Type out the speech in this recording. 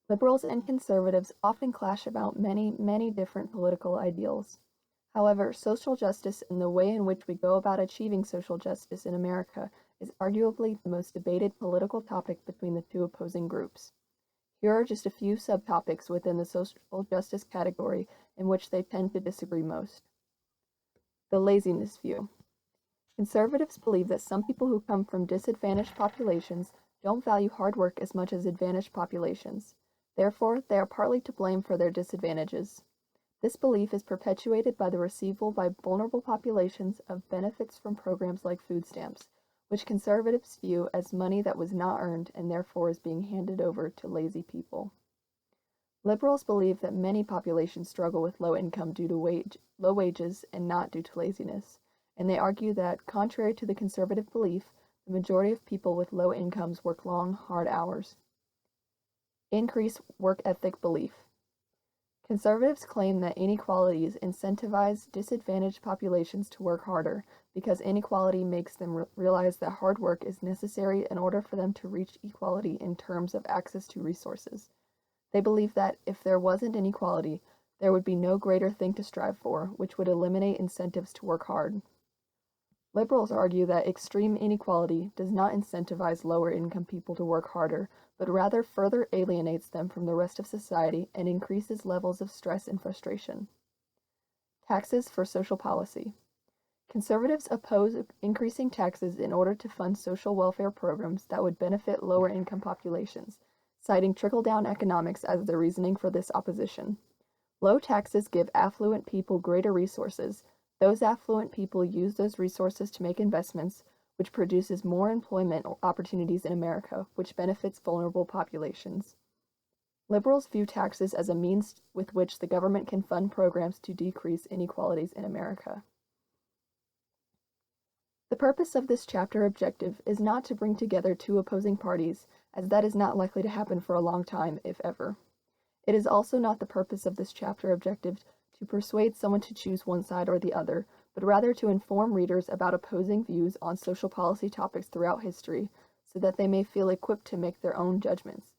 Liberals and conservatives often clash about many different political ideals. However, social justice and the way in which we go about achieving social justice in America is arguably the most debated political topic between the two opposing groups. Here are just a few subtopics within the social justice category in which they tend to disagree most. The laziness view. Conservatives believe that some people who come from disadvantaged populations don't value hard work as much as advantaged populations. Therefore, they are partly to blame for their disadvantages. This belief is perpetuated by the receival by vulnerable populations of benefits from programs like food stamps, which conservatives view as money that was not earned and therefore is being handed over to lazy people. Liberals believe that many populations struggle with low income due to low wages and not due to laziness, and they argue that, contrary to the conservative belief, the majority of people with low incomes work long, hard hours. Increase work ethic belief. Conservatives claim that inequalities incentivize disadvantaged populations to work harder because inequality makes them realize that hard work is necessary in order for them to reach equality in terms of access to resources. They believe that if there wasn't inequality, there would be no greater thing to strive for, which would eliminate incentives to work hard. Liberals argue that extreme inequality does not incentivize lower income people to work harder, but rather further alienates them from the rest of society and increases levels of stress and frustration. Taxes for social policy. Conservatives oppose increasing taxes in order to fund social welfare programs that would benefit lower income populations, citing trickle-down economics as the reasoning for this opposition. Low taxes give affluent people greater resources. Those affluent people use those resources to make investments, which produces more employment opportunities in America, which benefits vulnerable populations. Liberals view taxes as a means with which the government can fund programs to decrease inequalities in America. The purpose of this chapter objective is not to bring together two opposing parties, as that is not likely to happen for a long time, if ever. It is also not the purpose of this chapter objective to persuade someone to choose one side or the other, but rather to inform readers about opposing views on social policy topics throughout history, so that they may feel equipped to make their own judgments.